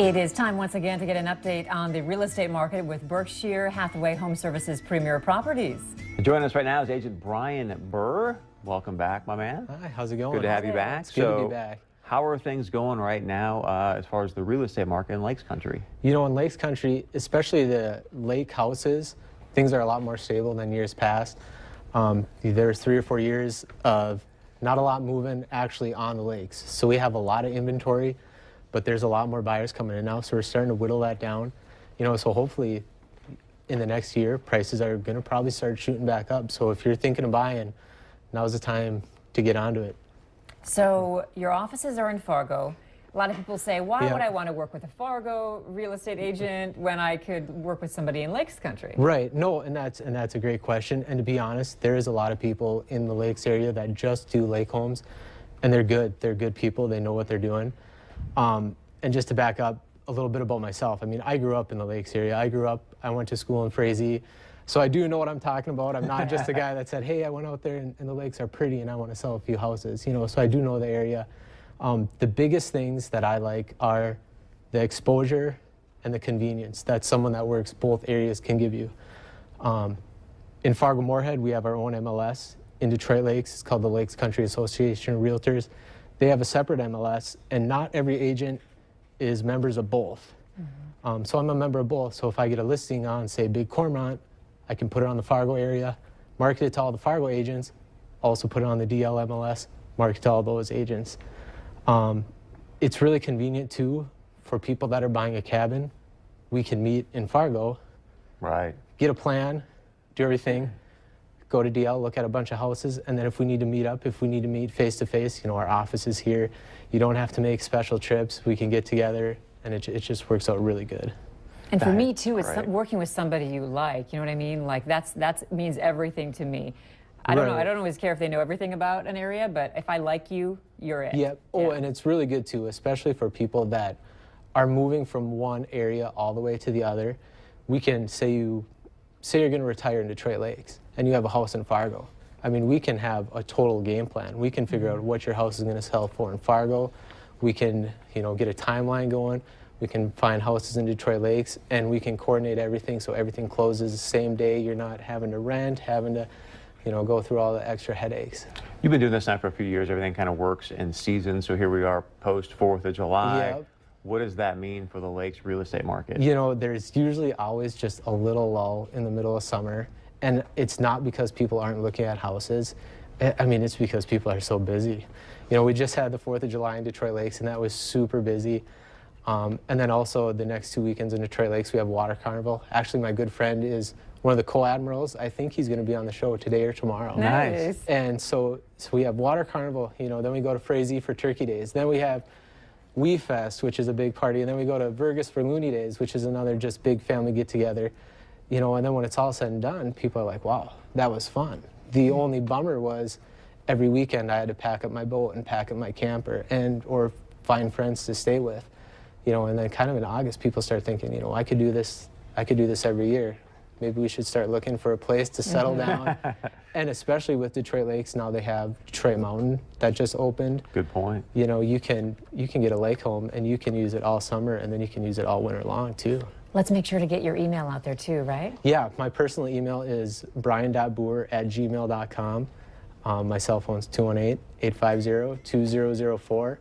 It is time once again to get an update on the real estate market with Berkshire Hathaway Home Services Premier Properties. Joining us right now is Agent Brian Burr. Welcome back, my man. Hi, how's it going? Good to have you back. It's good to be back. How are things going right now as far as the real estate market in Lakes Country? You know, in Lakes Country, especially the lake houses, things are a lot more stable than years past. There's 3 or 4 years of not a lot moving actually on the lakes. So we have a lot of inventory, but there's a lot more buyers coming in now. So we're starting to whittle that down. You know, so hopefully in the next year, prices are going to probably start shooting back up. So if you're thinking of buying, now's the time to get onto it. So your offices are in Fargo. A lot of people say, why would I want to work with a Fargo real estate agent when I could work with somebody in Lakes Country? Right. No, and that's a great question. And to be honest, there is a lot of people in the Lakes area that just do lake homes, and they're good. They're good people. They know what they're doing. And just to back up a little bit about myself, I mean, I grew up in the Lakes area. I went to school in Frazee, so I do know what I'm talking about. I'm not just a guy that said, hey, I went out there and the lakes are pretty and I want to sell a few houses, you know, so I do know the area. The biggest things that I like are the exposure and the convenience that someone that works both areas can give you. In Fargo-Moorhead, we have our own MLS. In Detroit Lakes, it's called the Lakes Country Association of Realtors. They have a separate MLS, and not every agent is members of both. Mm-hmm. So I'm a member of both. So if I get a listing on, say, Big Cormorant, I can put it on the Fargo area, market it to all the Fargo agents, also put it on the DL MLS, market to all those agents. It's really convenient, too, for people that are buying a cabin. We can meet in Fargo, right? Get a plan, do everything, go to DL, look at a bunch of houses, and then if we need to meet up, if we need to meet face-to-face, you know, our office is here. You don't have to make special trips. We can get together, and it just works out really good. And for me, too, it's working with somebody you like, you know what I mean? Like, that means everything to me. I don't know, I don't always care if they know everything about an area, but if I like you, you're it. Yep. Oh, and it's really good, too, especially for people that are moving from one area all the way to the other. We can say you're going to retire in Detroit Lakes, and you have a house in Fargo. I mean, we can have a total game plan. We can figure out what your house is going to sell for in Fargo. We can, you know, get a timeline going. We can find houses in Detroit Lakes, and we can coordinate everything so everything closes the same day. You're not having to rent, having to, you know, go through all the extra headaches. You've been doing this now for a few years. Everything kind of works in season. So here we are post 4th of July. Yep. What does that mean for the Lakes real estate market? You know, there's usually always just a little lull in the middle of summer. And it's not because people aren't looking at houses. I mean, it's because people are so busy. You know, we just had the 4th of July in Detroit Lakes, and that was super busy. And then also the next 2 weekends in Detroit Lakes, we have Water Carnival. Actually, my good friend is one of the co-admirals. I think he's going to be on the show today or tomorrow. Nice. And so we have Water Carnival, you know, then we go to Frazee for Turkey Days. Then we have We Fest, which is a big party. And then we go to Vergas for Looney Days, which is another just big family get-together. You know, and then when it's all said and done, people are like, wow, that was fun. The only bummer was every weekend I had to pack up my boat and pack up my camper or find friends to stay with. You know, and then kind of in August, people start thinking, you know, I could do this every year. Maybe we should start looking for a place to settle down. And especially with Detroit Lakes, now they have Detroit Mountain that just opened. Good point. You know, you can get a lake home and you can use it all summer, and then you can use it all winter long too. Let's make sure to get your email out there too, right? Yeah, my personal email is brian.boer@gmail.com. My cell phone's 218-850-2004.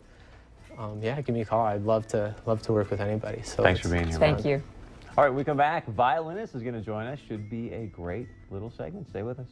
Yeah, give me a call. I'd love to work with anybody. So thanks for being here. Thank you. All right, we come back. Violinist is going to join us. Should be a great little segment. Stay with us.